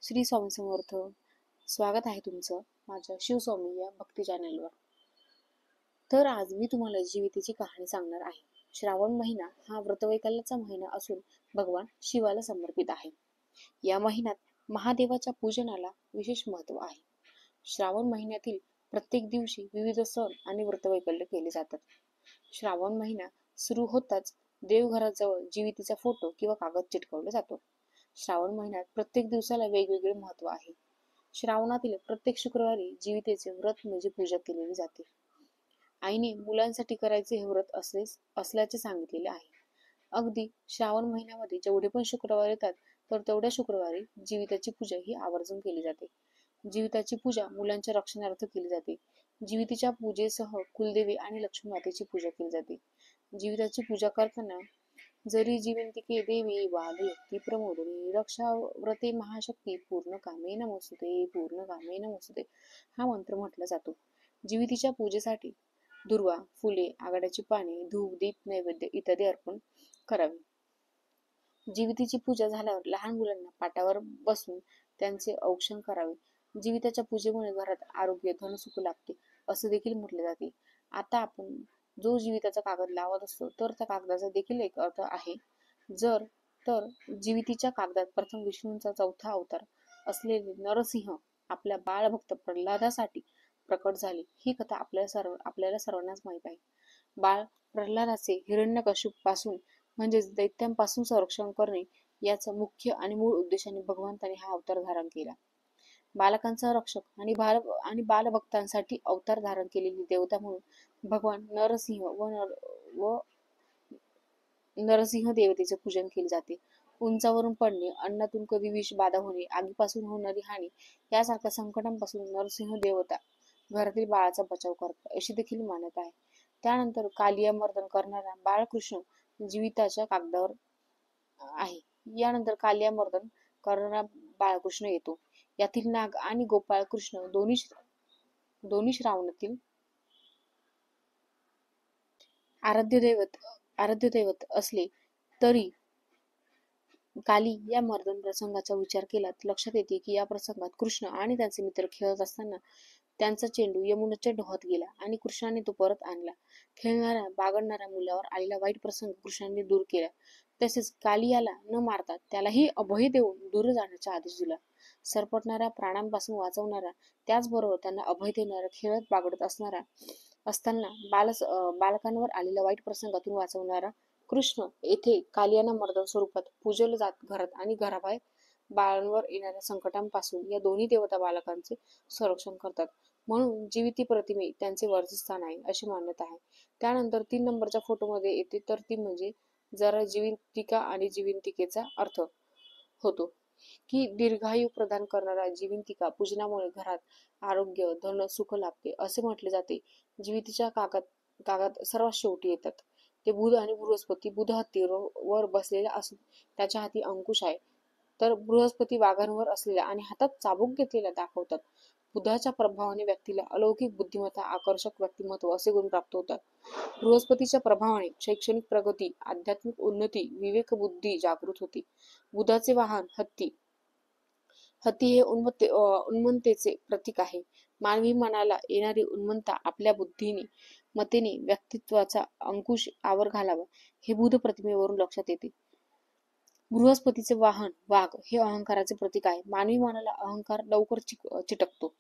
श्री स्वामी समर्थ. स्वागत आहे तुमचं माझ्या शिवस्वामी या भक्ती चॅनलवर. तर आज मी तुम्हाला जीवितीची कहाणी सांगणार आहे. श्रावण महिना हा व्रतवैकल्याचा महिना असून भगवान शिवाला समर्पित आहे. या महिन्यात महादेवाच्या पूजनाला विशेष महत्त्व आहे. श्रावण महिन्यातील प्रत्येक दिवशी विविध सण आणि व्रतवैकल्य केले जातात. श्रावण महिना सुरू होताच देवघराजवळ जीवितीचा फोटो किंवा कागद चिटकवला जातो. श्रावण महिन्यात प्रत्येक दिवसाला वेगवेगळे महत्त्व आहे. श्रावणातील प्रत्येक शुक्रवारी जीवितेचे व्रत म्हणजे पूजा केलेली जाते. आईने मुलांसाठी करायचे हे व्रत असल्याचे सांगितलेले आहे. अगदी श्रावण महिन्यामध्ये जेवढे पण शुक्रवार येतात तर तेवढ्या शुक्रवारी जीविताची पूजा ही आवर्जून केली जाते. जीविताची पूजा मुलांच्या रक्षणार्थ केली जाते. जीवितीच्या पूजेसह कुलदेवी आणि लक्ष्मी मातेची पूजा केली जाते. जीविताची पूजा करताना जरी जीवंतिके देवी बालयुक्ती प्रमोदिनी रक्षा व्रते महाशक्ती पूर्ण कामे नमोस्तुते पूर्ण कामे नमोस्तुते हा मंत्र म्हटला जातो. जीवितीच्या पूजेसाठी दुर्वा, फुले, आघाड्याची पाने, धूप, दीप, नैवेद्य इत्यादी अर्पण करावे. जीवितीची पूजा झाल्यावर लहान मुलांना पाटावर बसून त्यांचे औक्षण करावे. जीविताच्या पूजेमुळे घरात आरोग्य, धनसुख लागते असे देखील म्हटले जाते. आता आपण जो जीविताचा कागद लावत असतो तर त्या कागदाचा देखील एक अर्थ आहे. तर जीवितीच्या कागदात प्रथम विष्णूंचा चौथा अवतार असलेले नरसिंह आपल्या बाळभक्त प्रल्हादासाठी प्रकट झाले. ही कथा आपल्याला सर्वांनाच माहित आहे. बाळ प्रल्हादाचे हिरण्यकश्यप पासून म्हणजेच दैत्यांपासून संरक्षण करणे याचा मुख्य आणि मूळ उद्देशाने भगवंताने हा अवतार धारण केला. बालकांचा रक्षक आणि बालभक्तांसाठी अवतार धारण केलेली देवता म्हणून भगवान नरसिंह व नरसिंह देवतेचे पूजन केले जाते. उंचावरून पडणे, अन्नातून कधी विष बाधा होणे, आगीपासून होणारी हानी यासारख्या संकटांपासून नरसिंह देवता घरातील बाळाचा बचाव करतात अशी देखील मान्यता आहे. त्यानंतर कालिया मर्दन करणारा बाळकृष्ण जीविताच्या कागदावर आहे. यानंतर कालिया मर्दन करणारा बाळकृष्ण येतो. यातील नाग आणि गोपाळ कृष्ण दोन्ही श्रावणातील आराध्य दैवत असले तरी काली या मर्दन प्रसंगाचा विचार केला तर लक्षात येते की या प्रसंगात कृष्ण आणि त्यांचे मित्र खेळत असताना त्यांचा चेंडू यमुनेच्या डोहात गेला आणि कृष्णाने तो परत आणला. खेळणाऱ्या बागडणाऱ्या मुलावर आलेला वाईट प्रसंग कृष्णाने दूर केला. तसेच कालियाला न मारता त्यालाही अभय देऊन दूर जाण्याचा आदेश दिला. सरपटणाऱ्या प्राणांपासून वाचवणारा, त्याचबरोबर त्यांना अभय देणारा, खेळत बागडत असताना बालकांवर आलेल्या वाईट प्रसंगातून वाचवणारा कृष्ण येथे कालियाना मर्दन स्वरूपात पूजलं जात घरात आणि घराबाहेर बाळांवर येणाऱ्या संकटांपासून या दोन्ही देवता बालकांचे संरक्षण करतात. म्हणून जीविती प्रतिमे त्यांचे वरचे स्थान आहे अशी मान्यता आहे. त्यानंतर 3 नंबरच्या फोटोमध्ये येते तर ती म्हणजे जरा जीवितिका आणि जीवितिकेचा अर्थ होतो की दीर्घायू प्रदान करणारा जीवितिका पूजनामुळे घरात आरोग्य, धन, सुख लाभते असे म्हटले जाते. जीवितीच्या कागद सर्वात शेवटी येतात. ते बुध आणि बृहस्पती. बुध हत्तीवर बसलेला असून त्याच्या हाती अंकुश आहे, तर बृहस्पती वाघांवर असलेला आणि हातात चाबूक घेतलेला दाखवतात. बुधाच्या प्रभावाने व्यक्तीला अलौकिक बुद्धिमत्ता, आकर्षक व्यक्तिमत्व असे गुण प्राप्त होतात. बृहस्पतीच्या प्रभावाने शैक्षणिक प्रगती, आध्यात्मिक उन्नती, विवेक बुद्धी जागृत होते. बुधाचे वाहन हत्ती हे उन्मत्तेचे प्रतीक आहे. मानवी मनाला येणारी उन्मत्ता आपल्या बुद्धीने, मतेने व्यक्तित्वाचा अंकुश आवर घालावा हे बुध प्रतिमेवरून लक्षात येते. बृहस्पतीचे वाहन वाघ हे अहंकाराचे प्रतीक आहे. मानवी मनाला अहंकार लवकर चिटकतो.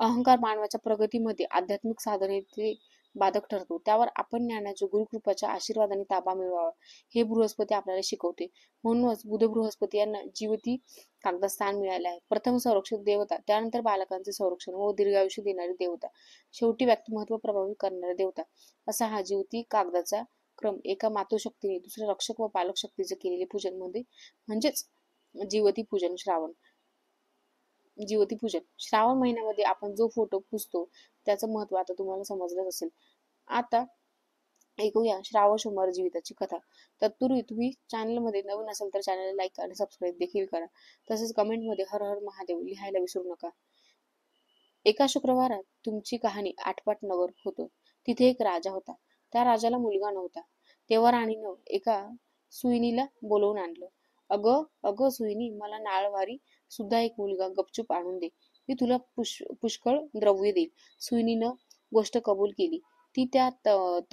अहंकार मानवाच्या प्रगतीमध्ये, आध्यात्मिक साधनेचे बाधक ठरतो. त्यावर आपण ज्ञानाच्या, गुरुकृपाच्या आशीर्वादाने ताबा मिळवावा हे बृहस्पती आपल्याला शिकवते. म्हणूनच बुध बृहस्पती यांना जीविती कागदात स्थान मिळाले आहे. प्रथम संरक्षक देवता, त्यानंतर बालकांचे संरक्षण व दीर्घायुष्य देणारी देवता, शेवटी व्यक्तिमत्व प्रभावित करणारी देवता असा हा जीविती कागदाचा क्रम. एका मातृशक्तीने दुसऱ्या रक्षक व पालक शक्तीचे केलेले पूजन म्हणजेच जीविती पूजन. श्रावण महिन्यामध्ये आपण जो फोटो पुजतो त्याचं महत्व आता तुम्हाला समजलंच असेल. आता ऐकूया श्रावण सोमवार जीविताची कथा. तत्पूर्वी तुम्ही चॅनलमध्ये नवीन असाल तर चॅनलला लाईक आणि सबस्क्राईब देखील करा. तसेच कमेंटमध्ये हर हर महादेव लिहायला विसरू नका. एका शुक्रवारात तुमची कहाणी आटपाट नगर होतं. तिथे एक राजा होता. त्या राजाला मुलगा नव्हता. तेव्हा राणीनं एका सुईणीला बोलवून आणलं अगं अगं सुईणी, मला नाळवारी सुद्धा एक मुलगा गपचूप आणून दे. मी तुला पुष्कळ द्रव्य देईल. सुईणीनं गोष्ट कबूल केली. ती त्या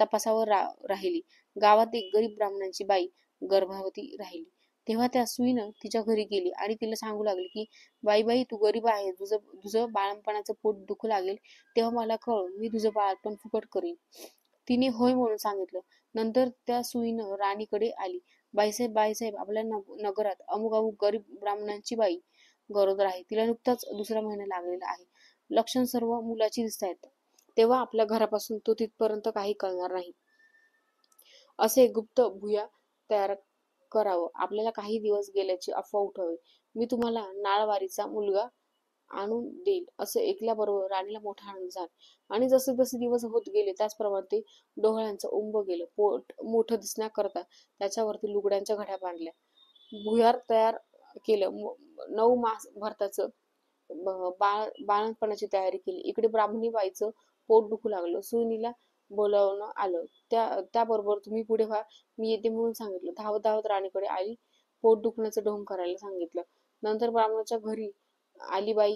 तपासावर राहिली. गावात एक गरीब ब्राह्मणाची बाई गर्भवती राहिली. तेव्हा त्या सुईनं तिच्या घरी गेली आणि तिला सांगू लागली की बाई बाई, तू गरीब आहे, तुझं तुझं बाळंपणाचं पोट दुखू लागेल तेव्हा मला कळ, मी तुझं बाळपण फुकट करीन. तिने होय म्हणून सांगितलं. नंतर त्या सुईनं राणीकडे आली. बाईसाहेब बाईसाहेब, आपल्या नगरात अमुक अमुक गरीब ब्राह्मणांची बाई गरोदर आहे. तिला नुकताच दुसरा महिना लागलेला आहे. लक्षण सर्व मुलाची दिसतायत. तेव्हा आपल्या घरापासून तो तिथपर्यंत काही कळणार नाही. असे एक गुप्त भुया तयार करावं. आपल्याला काही दिवस गेल्याची अफवा उठवावी. मी तुम्हाला नाळवारीचा मुलगा आणून देईल. असं ऐकल्याबरोबर राणीला मोठा आनंद झाला आणि जसे जसे दिवस होत गेले त्याचप्रमाणे ते डोहाळ्यांचं ओंब गेलं. पोट मोठं दिसण्याकरता त्याच्यावरती लुगड्यांच्या घड्या बांधल्या. भुयार तयार केलं. 9 मास भरताचं बाळणपणाची तयारी केली. इकडे ब्राह्मणी बाईचं पोट दुखू लागलं. सुनीला बोलावणं आलं. त्याबरोबर तुम्ही पुढे व्हा, मी येते म्हणून सांगितलं. धावत धावत राणीकडे आली. पोट दुखण्याचं ढोंग करायला सांगितलं. नंतर ब्राह्मणाच्या घरी आली. बाई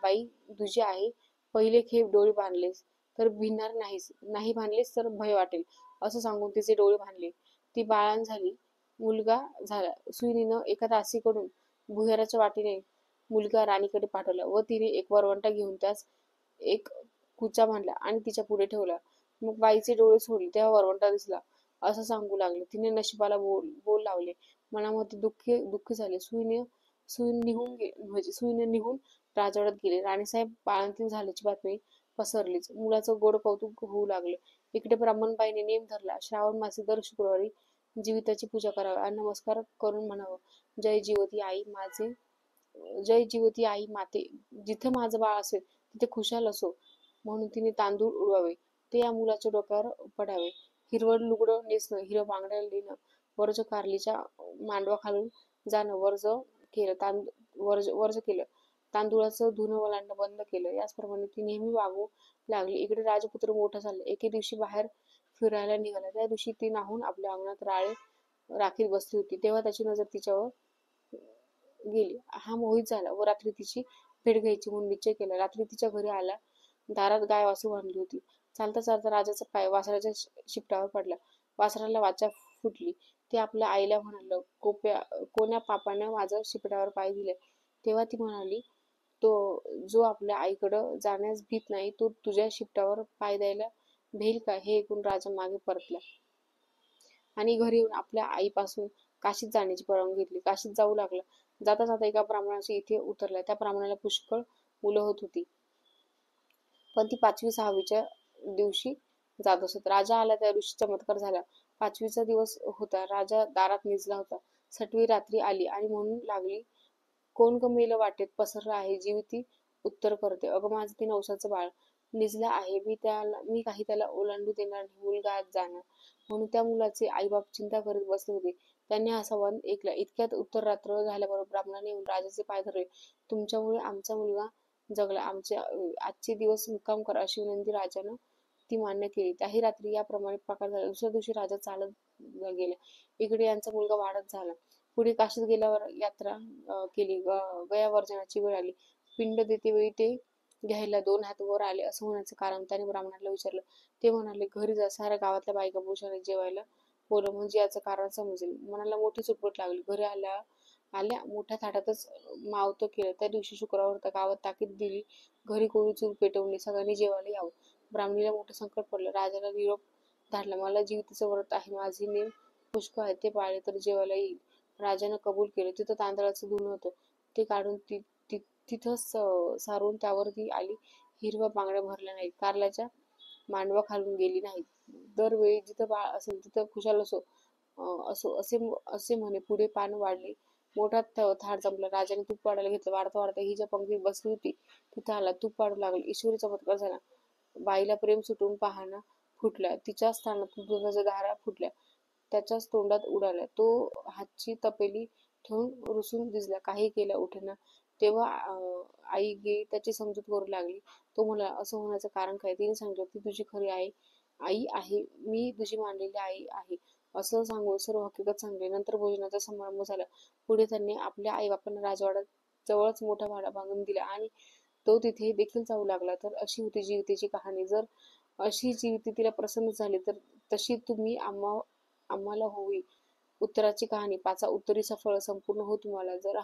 बाई तुझी आहे. पहिले खेप डोळे बांधलेस तर भिणार नाहीस, नाही बांधलेस तर भय वाटेल, असं सांगून तिचे डोळे बांधले. ती बाळान झाली. मुलगा झाला. सुईणीनं एका दासीकडून भुयाराच्या वाटेने मुलगा राणीकडे पाठवला व तिने एक वरवंटा घेऊन त्यास एक कुचा बांधला आणि तिच्या पुढे ठेवला. मग बाईचे डोळे सोडले तेव्हा वरवंटा दिसला. असं सांगू लागले. तिने नशिबाला बोल लावले. मनामध्ये दुःख झाले. सुईने निघून राजवाड्यात गेले. राणीसाहेब बाळंतीण झाल्याची बातमी पसरलीच. मुलाचं गोड कौतुक होऊ लागलं. इकडे ब्राह्मणबाईने नेम धरला. श्रावण मासी दर शुक्रवारी जीविताची पूजा करावी आणि नमस्कार करून म्हणावं, जय जीवती आई माझे, जय जीवती आई माते, जिथं माझं बाळ असेल तिथे खुशाल असो म्हणून तिने तांदूळ उडवावे. ते या मुलाच्या डोक्यावर पडावे. हिरवळ लुगडं नेसणं, हिरवं बांगड्या लिहिणं, वर्ज कारलीच्या मांडवाखालून जाणं वर्ज केलं. तांदूळाचं धुणं वलांडणं बंद केलं. याचप्रमाणे ती नेहमी वागू लागली. इकडे राजपुत्र मोठा झाला. एके दिवशी बाहेर फिरायला निघाला. त्या दिवशी ती न्हाऊन आपल्या अंगणात राखीत बसली होती. तेव्हा त्याची नजर तिच्यावर गेली. हा मोहित झाला व रात्री तिची भेट घ्यायची म्हणून निश्चय केला. रात्री तिच्या घरी आला. दारात गाय वासू बांधली होती. चालता चालता राजाचा पाय वासराच्या शिपटावर पडला. वासराला वाचा फुटली. ते आपल्या आईला म्हणालं, कोण्या पापानं माझं शिपटावर पाय दिले. तेव्हा ती म्हणाली, तो जो आपल्या आईकडं जाण्यास भीत नाही तो तुझ्या शिपटावर पाय द्यायला भेल का? हे ऐकून राजा मागे परतला आणि घरी येऊन आपल्या आईपासून काशीत जाण्याची परवानगी घेतली. काशीत जाऊ लागला. जाता जाता एका ब्राह्मणाच्या इथे उतरला. त्या ब्राह्मणाला पुष्कळ मुलं होत होती, पण ती 5वी-6वीच्या दिवशी जात असत. राजा आला त्या दिवशी चमत्कार झाला. 5वीचा दिवस होता. राजा दारात निजला होता. 6वी रात्री आली आणि म्हणू लागली, कोण ग मेलं वाटेत पसरलं आहे? जीविती उत्तर करते, अगं माझं ते नवसाचं बाळ निजलं आहे. मी काही त्याला ओलांडू देणार नाही. मुलगा आज जाणार. म्हणून त्या मुलाचे आईबाप चिंता करीत बसले होते. त्यांनी हा संवाद ऐकला. इतक्यात उत्तर रात्र झाल्याबरोबर ब्राह्मणाने येऊन राजाचे पाय धरले. तुमच्यामुळे आमचा मुलगा जगला. आजचे दिवस मुक्काम करा अशी विनंती. राजानं ती मान्य केली. त्याही रात्री याप्रमाणे प्रकार झाला. दुसऱ्या दिवशी राजा चालत गेला. इकडे यांचा मुलगा वाढत झाला. पुढे काशीत गेल्यावर यात्रा केली. गयावर्जनाची वेळ आली. पिंड देते वेळी ते घ्यायला 2 हात वर आले. असं होण्याचं कारण त्याने ब्राह्मणाला विचारलं. ते म्हणाले, घरी जा, साऱ्या गावातल्या बायका पुरुषांनी जेवायला बोलव, म्हणजे याचं कारण समजेल. मनाला मोठी चुटपुट लागली. घरी आल्या मोठ्या थाटातच मावतं केलं. त्या दिवशी शुक्रवार होता. गावात ताकीद दिली. घरी कोळी चूल पेटवली. सगळ्यांनी जेवायला यावं. ब्राह्मणीला मोठं संकट पडलं. राजाला निरोप धाडला. मला जीवितीचं व्रत आहे. माझे नेम पुष्कळ आहेत. ते पाळले तर जेवायला येईल. राजानं कबूल केलं. तिथं तांदळाचं धुणं होतं. ते काढून तिथंच सारून त्यावर ती आली. हिरव्या बांगड्या भरल्या नाहीत. कारल्याच्या मांडवा खालून गेली नाहीत. दरवेळी जिथं बाळ असेल तिथं खुशाल असो असो असे म्हणे. पुढे पान वाढले. मोठा थाट जमला. राजाने तूप वाढायला घेतलं. वाढता वाढता ही ज्या पंक्तीत बसली होती तिथं आला. तूप वाढू लागले. ईश्वरी चमत्कार झाला. बाईला प्रेम सुटून पाहणा फुटला. तिच्या स्थानातून दुधाच्या धारा फुटल्या. त्याच्याच तोंडात उडाल्या. तो हातची तपेली ठेवून रुसून दिसला. काही केल्या उठेना. तेव्हा आई गेली. त्याची समजूत करू लागली. तो म्हणाला, असं होण्याचं कारण काय? तिने सांगितलं, ती तुझी खरी आई आहे. मी तुझी मानलेली आई आहे. असं सांगून सर्व हकीकत सांगली. नंतर भोजनाचा समारंभ झाला. पुढे त्यांनी आपल्या आईबापांना राजवाड्यात जवळच मोठा वाडा बांधून दिला आणि तो तिथे देखील जाऊ लागला. तर अशी होती जीवितीची कहाणी. जर अशी जीविती तिला प्रसन्न झाली तर तशी तुम्ही आम्हाला होवी. उत्तराची कहाणी पाचा उत्तरीचा फळ संपूर्ण हो तुम्हाला. जर